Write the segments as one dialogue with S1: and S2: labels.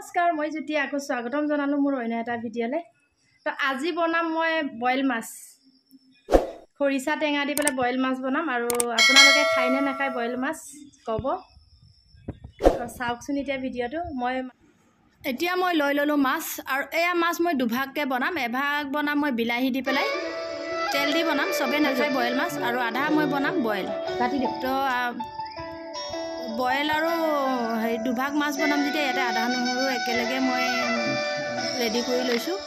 S1: নমস্কাৰ মই জ্যোতি আকৌ স্বাগতম জনালো মোৰ অন্য এটা ভিডিঅ'লে তো আজি বনাম মই বইল মাছ খৰিচা টেঙা দি পেলাই বইল মাছ বনাম আৰু আপোনালোকে খাই নে নাখায় বইল মাছ ক'ব চাওকচোন এতিয়া ভিডিঅ'টো এতিয়া মই লৈ ললো মাছ আৰু এয়া মাছ মই দুভাগকে বনাম এভাগ বনাম মই বিলাহী দি পেলাই তেল দি বনাম সবে নাখায় বইল মাছ আৰু আধা মই বনাম বইল কাটি দিম তো বইল আৰু হেৰি দুভাগ মাছ বনাম যেতিয়া ইয়াতে আদা নহৰু একেলগে মই ৰেডি কৰি লৈছোঁ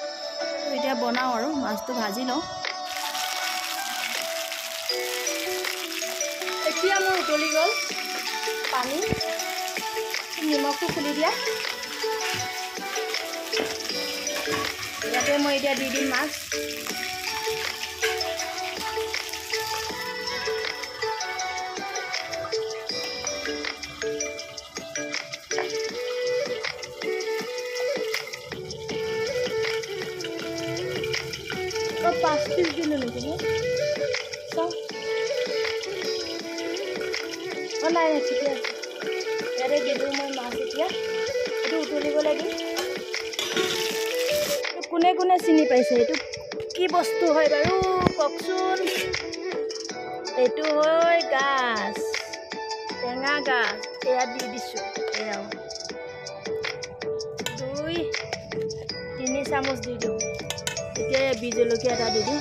S1: এতিয়া বনাওঁ আৰু মাছটো ভাজি লওঁ এতিয়া মোৰ উতলি গ'ল পানী নিমখটো খুলি দিয়া ইয়াতে মই এতিয়া দি দিম মাছ पाँच पीस दिनु लेकिन নাই ঠিকে আছে ইয়াতে দিলোঁ মই মাছ এতিয়া এইটো উতলিব লাগে কোনে কোনে চিনি পাইছে এইটো কি বস্তু হয় বাৰু কওকচোন এইটো হয় গাছ টেঙা গাছ এয়া দি দিছোঁ এয়াও 2-3 চামুচ দি দিওঁ এতিয়া বীজ জলকীয়া এটা দি দিম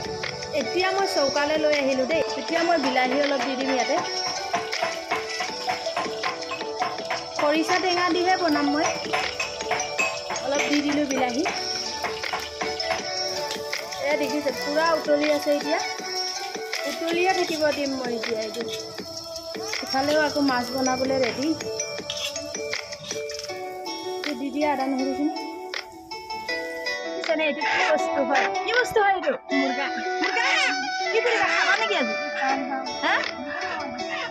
S1: এতিয়া মই চৌকালৈ লৈ আহিলোঁ দেই এতিয়া মই বিলাহী অলপ দি দিম ইয়াতে খৰিচা টেঙা দিহে বনাম মই অলপ দি দিলোঁ বিলাহী এয়া দেখিছে পূৰা উতলি আছে এতিয়া উতলিয়ে থাকিব দিম মই এতিয়া এইটো ইফালেও আকৌ মাছ বনাবলৈ ৰেডি দি দিয়া আদা নহৰুখিনি এইটো কি বস্তু হয় এইটো মুৰ্গা কি কৰিবা খাবা নেকি আজি হা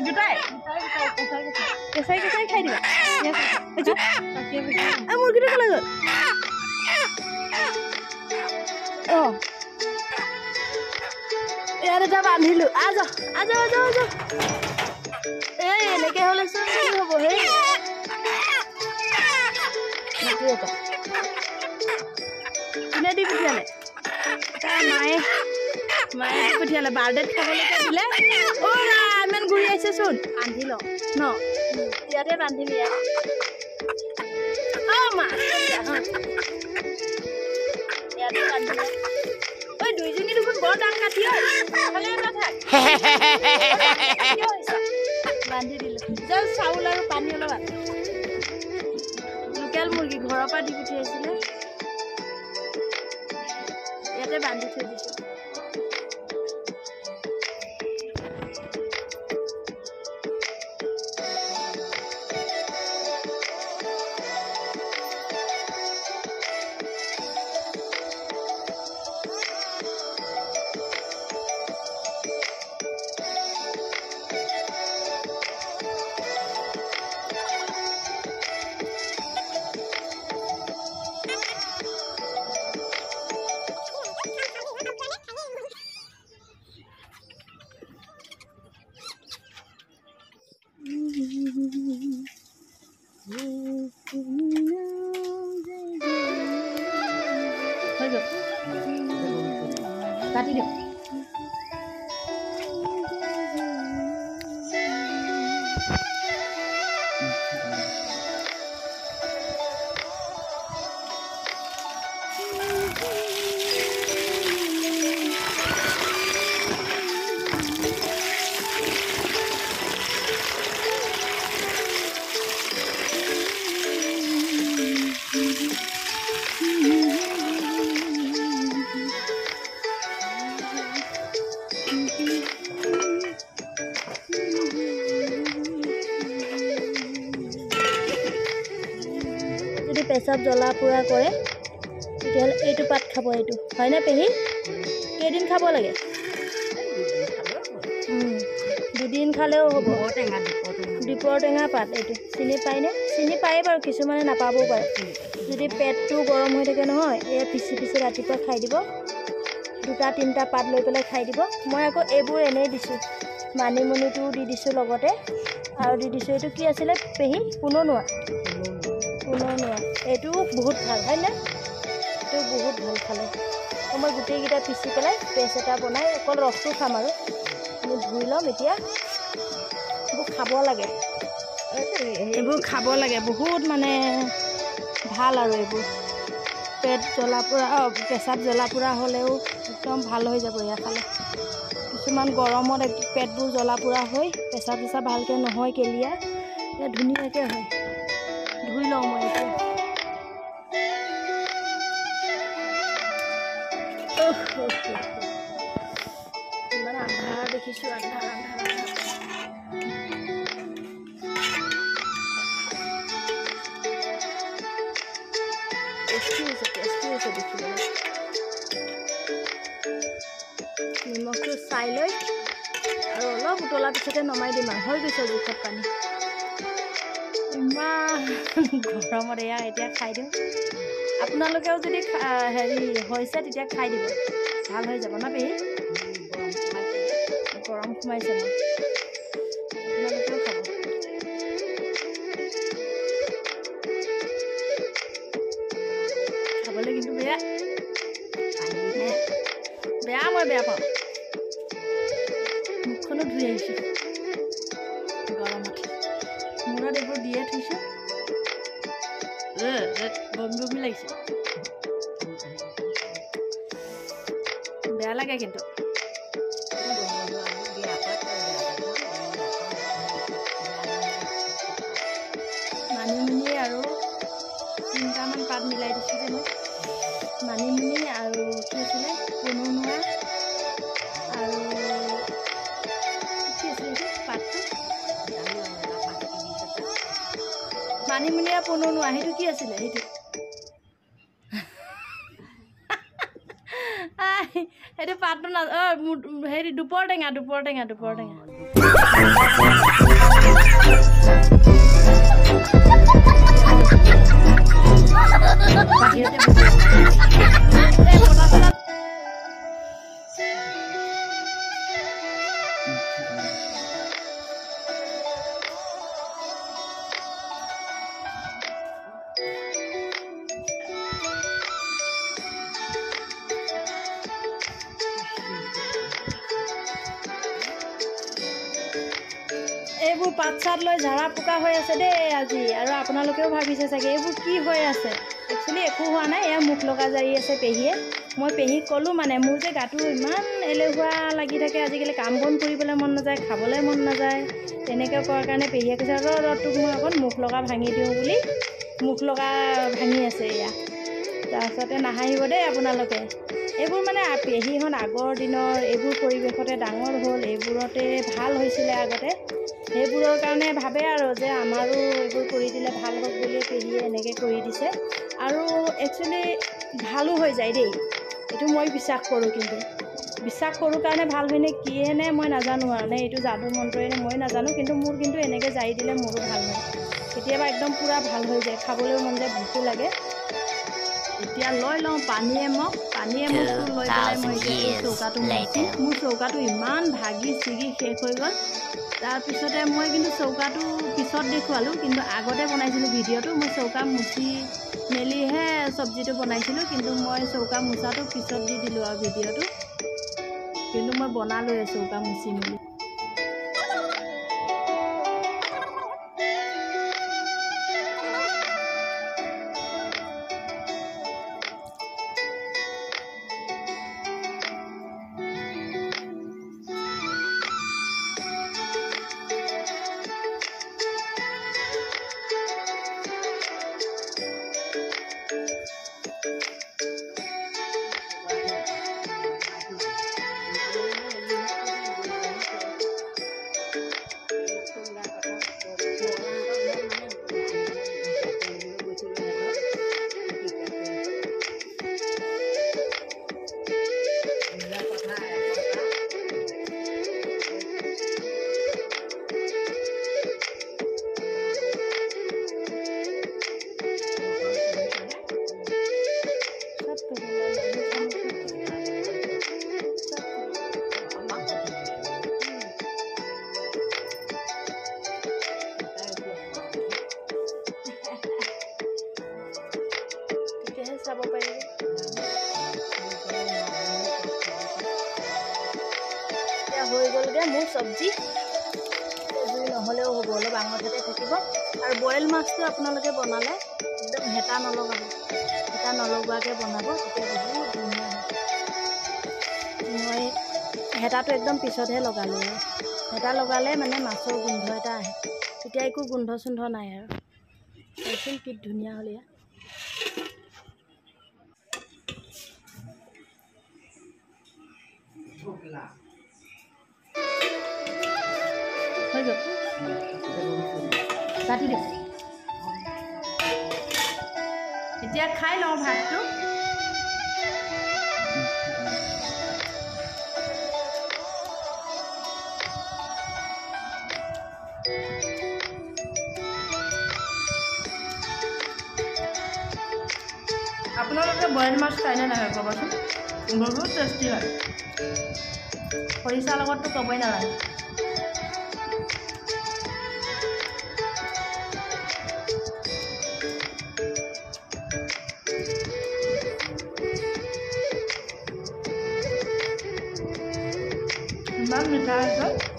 S1: গোটাই কেঁচাই কেঁচাই খাই দিবা মুৰ্গীটো ক'লৈ গ'ল অঁ ইয়াত এটা বান্ধিলোঁ আজা এই এনেকৈ হ'লেচোন কি হ'ব সেই এটা কোনে দি পঠিয়ালে তাৰ মায়ে দি পঠিয়ালে বাৰ্থডেত খাবলৈকে দিলে অ' ইমান ঘূৰি আহিছেচোন বান্ধি লওঁ ন ইয়াতে বান্ধিম ইয়াত অঁ মা ইয়াতে বান্ধিম ঐ দুইজনী দেখোন বৰ ডাঙৰ কাঠি খালে নাথাক বান্ধি দিলোঁ জাষ্ট চাউল আৰু পানী অলপ লোকেল মুৰ্গী ঘৰৰ পৰা দি পঠিয়াইছিলে ইয়াতে বান্ধি থৈ দিছোঁ কাটি দিওঁ পেচাব জ্বলা পুৰা কৰে তেতিয়াহ'লে এইটো পাত খাব এইটো হয়নে পেহী কেইদিন খাব লাগে 2 দিন খালেও হ'ব দীপৰ টেঙা পাত এইটো চিনি পায়নে চিনি পায়ে বাৰু কিছুমানে নাপাবও পাৰে যদি পেটটো গৰম হৈ থাকে নহয় এয়া পিচি ৰাতিপুৱা খাই দিব 2-3টা পাত লৈ পেলাই খাই দিব মই আকৌ এইবোৰ এনেই দিছোঁ মানিমুনিটোও দি দিছোঁ লগতে আৰু দি দিছোঁ এইটো কি আছিলে পেহী পুননুৱা এইটো বহুত ভাল হয়নে? এইটো বহুত ভাল খালে। মই গোটেইকেইটা পিচি পেলাই পেষ্ট এটা বনাই অকল ৰসটো খাম আৰু আমি ধুই ল'ম এতিয়া। এইবোৰ খাব লাগে, এইবোৰ খাব লাগে, বহুত মানে ভাল আৰু এইবোৰ পেট জ্বলা পোৰা পেচাব জ্বলা পোৰা হ'লেও একদম ভাল হৈ যাব এয়া খালে। কিছুমান গৰমত পেটবোৰ জ্বলা পোৰা হৈ পেচাব চেচাব ভালকৈ নহয় কেলিয়া ধুনীয়াকৈ হয়। ধুই লওঁ মই এতিয়া। ইমান আন্ধাৰ দেখিছোঁ, আন্ধাৰ টেষ্টি হৈছে দেখিবলৈ। নিমখটো চাই লৈ আৰু অলপ উতলাৰ পিছতে নমাই দিম আৰু হৈ গৈছে জোখত পানী। ইমান গৰমত এয়া এতিয়া খাই দিওঁ। আপোনালোকেও যদি হৈছে তেতিয়া খাই দিব, ভাল হৈ যাব ন পেহী? গৰম সোমাইছে ন, আপোনালোকেও খাব। খাবলৈ কিন্তু বেয়া, মই বেয়া পাওঁ। মুখখনো ধুই আহিছোঁ গৰমত, মূৰত এইবোৰ দিয়ে থৈছোঁ, বমি লাগিছে, বেয়া লাগে কিন্তু। মানিমুনি আৰু 3টামান পাত মিলাই দিছোঁ যে মই, মানিমুনি আৰু কি আছিলে পনুনুৱা আৰু কি আছিলে এইটো পাতটো, মানিমুনি আৰু পনুনুৱা, সেইটো কি আছিলে সেইটো সেইটো পাতটো না হেৰি দুপৰ টেঙা। এইবোৰ পাত চাত লৈ ঝাৰা ফুকা হৈ আছে দেই আজি, আৰু আপোনালোকেও ভাবিছে চাগে এইবোৰ কি হৈ আছে। একচুৱেলি একো হোৱা নাই, এয়া মুখ লগা জাৰি আছে পেহীয়ে। মই পেহীক ক'লোঁ মানে মোৰ যে গাটো ইমান এলেহুৱা লাগি থাকে আজিকালি, কাম বন কৰিবলৈ মন নাযায়, খাবলৈ মন নাযায়, তেনেকৈ কৰাৰ কাৰণে পেহীয়ে কৈছে তোক মই অকণ মুখ লগা ভাঙি দিওঁ বুলি মুখ লগা ভাঙি আছে এয়া। তাৰপিছতে নাহাঁহিব দেই আপোনালোকে, এইবোৰ মানে পেহীহঁত আগৰ দিনৰ এইবোৰ পৰিৱেশতে ডাঙৰ হ'ল, এইবোৰতে ভাল হৈছিলে আগতে, সেইবোৰৰ কাৰণে ভাবে আৰু যে আমাৰো এইবোৰ কৰি দিলে ভাল হওক বুলিয়ে পেহীয়ে এনেকৈ কৰি দিছে। আৰু একচুৱেলি ভালো হৈ যায় দেই, এইটো মই বিশ্বাস কৰোঁ। কিন্তু বিশ্বাস কৰোঁ কাৰণে ভাল হয়নে কিয়েনে মই নাজানো আৰু, নে এইটো যাদু মন্ত্ৰইনে মই নাজানো, কিন্তু মোৰ কিন্তু এনেকৈ জাৰি দিলে মোৰো ভাল হয়, কেতিয়াবা একদম পূৰা ভাল হৈ যায়, খাবলৈও মন যায়, ভোকো লাগে। এতিয়া লৈ লওঁ পানীয়ে মগটো লৈ পেলাই মই এতিয়া চৌকাটো মুচিম। মোৰ চৌকাটো ইমান ভাগি ছিগি শেষ হৈ গ'ল। তাৰপিছতে মই কিন্তু চৌকাটো পিছত দেখুৱালোঁ, কিন্তু আগতে বনাইছিলোঁ ভিডিঅ'টো, মই চৌকা মুচি মেলিহে চব্জিটো বনাইছিলোঁ, কিন্তু মই চৌকা মোচাটো পিছত দি দিলোঁ আৰু ভিডিঅ'টো, কিন্তু মই বনালোঁৱে চৌকা মুচি মেলি। চাব পাৰিব। এতিয়া হৈ গ'লগৈ মোৰ চব্জি। জুই নহ'লেও হ'ব, অলপ আঙঠিতে থাকিব। আৰু বইল মাছটো আপোনালোকে বনালে একদম হেতা নলগাব, হেতা নলগোৱাকৈ বনাব, তেতিয়া বহুত ধুনীয়া হয়। মই হেতাটো একদম পিছতহে লগালোঁ আৰু হেতা লগালে মানে মাছৰ গোন্ধ এটা আহে, তেতিয়া একো গোন্ধ চোন্ধ নাই আৰু। চাইচোন কি ধুনীয়া হ'ল ইয়াত। হৈ গ'ল, কাটি দিওঁ। এতিয়া খাই লওঁ ভাতটো। আপোনালোকে বইল মাছ খায়নে নাখায় ক'বচোন, বহুত টেষ্টি হয়। খৰিচাৰ লগততো ক'বই নালাগে। ইমান মিঠা হৈছে।